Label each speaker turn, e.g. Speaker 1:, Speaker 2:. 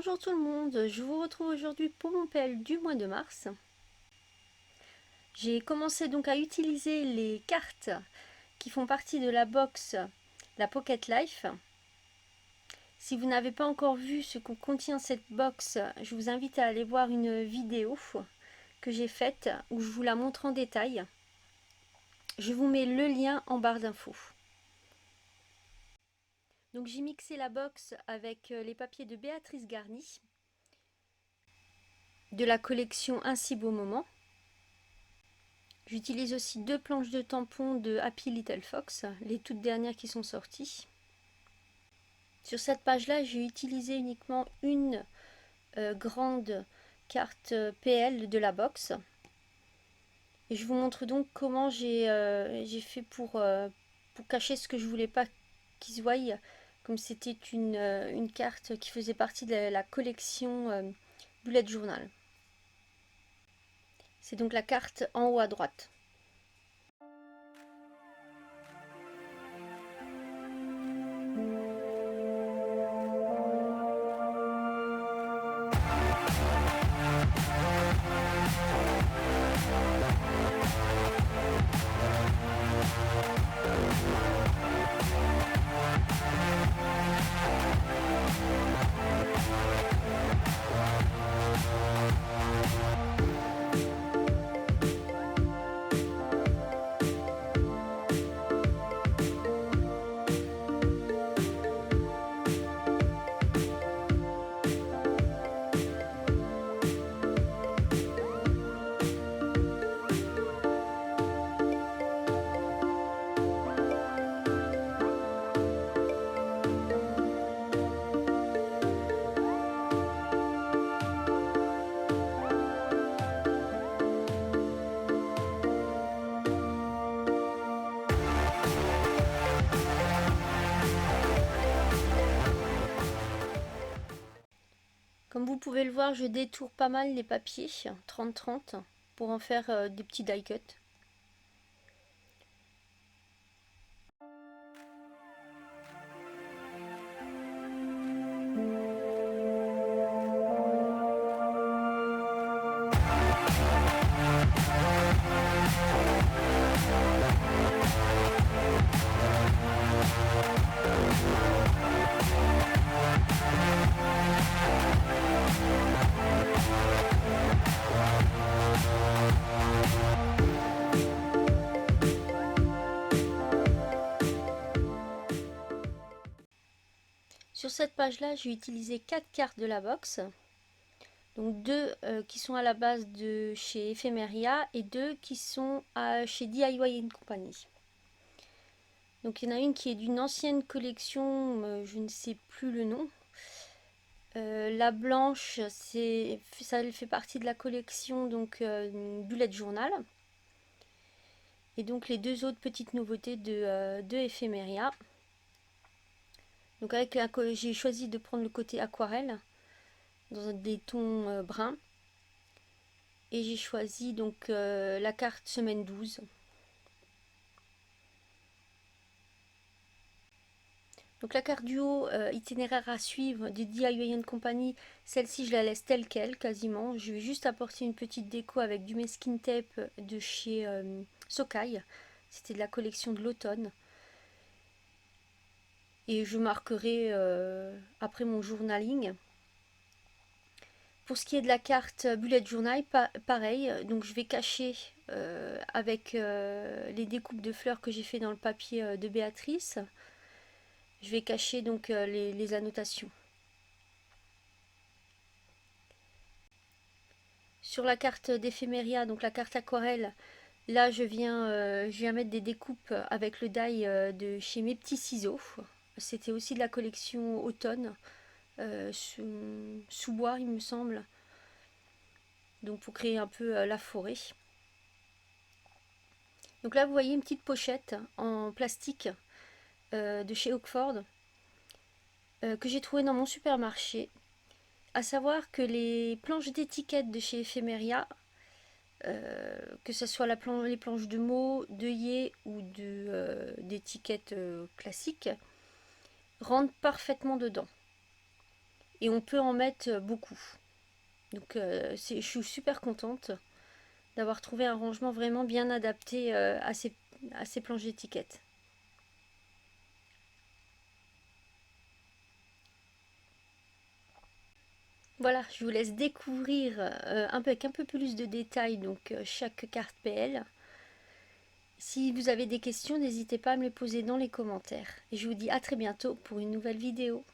Speaker 1: Bonjour tout le monde, je vous retrouve aujourd'hui pour mon PL du mois de mars. J'ai commencé donc à utiliser les cartes qui font partie de la box, la Pocket Life. Si vous n'avez pas encore vu ce que contient cette box, je vous invite à aller voir une vidéo que j'ai faite où je vous la montre en détail. Je vous mets le lien en barre d'infos. Donc j'ai mixé la box avec les papiers de Béatrice Garny de la collection Un si beau moment. J'utilise aussi deux planches de tampons de Happy Little Fox, les toutes dernières qui sont sorties. Sur cette page-là, j'ai utilisé uniquement une grande carte PL de la box. Et je vous montre donc comment j'ai fait pour cacher ce que je voulais pas qu'ils se voient, comme c'était une carte qui faisait partie de la collection Bullet Journal. C'est donc la carte en haut à droite. Comme vous pouvez le voir, je détourne pas mal les papiers 30-30 pour en faire des petits die cuts. Sur cette page-là, j'ai utilisé 4 cartes de la box. Donc deux qui sont à la base de chez Ephemeria et deux qui sont chez DIY Company. Donc il y en a une qui est d'une ancienne collection, je ne sais plus le nom. La blanche, ça fait partie de la collection donc Bullet Journal. Et donc les deux autres petites nouveautés de Ephemeria. Donc j'ai choisi de prendre le côté aquarelle dans des tons bruns. Et j'ai choisi donc la carte semaine 12. Donc la carte du haut, itinéraire à suivre de DIY Company, celle-ci je la laisse telle quelle quasiment. Je vais juste apporter une petite déco avec du masking tape de chez Sokai. C'était de la collection de l'automne. Et je marquerai après mon journaling. Pour ce qui est de la carte Bullet Journal, pareil, donc je vais cacher avec les découpes de fleurs que j'ai fait dans le papier de Béatrice. Je vais cacher donc les annotations. Sur la carte d'Ephemeria, donc la carte aquarelle, là je viens mettre des découpes avec le die de chez Mes Petits Ciseaux. C'était aussi de la collection automne, sous bois il me semble. Donc pour créer un peu la forêt. Donc là vous voyez une petite pochette en plastique de chez Oakford que j'ai trouvé dans mon supermarché. À savoir que les planches d'étiquettes de chez Ephemeria, que ce soit les planches de mots, d'œillets ou d'étiquettes classiques, rentrent parfaitement dedans. et on peut en mettre beaucoup. Donc je suis super contente d'avoir trouvé un rangement vraiment bien adapté à ces planches d'étiquette. Voilà, je vous laisse découvrir avec un peu plus de détails donc chaque carte PL. Si vous avez des questions, n'hésitez pas à me les poser dans les commentaires. Et je vous dis à très bientôt pour une nouvelle vidéo.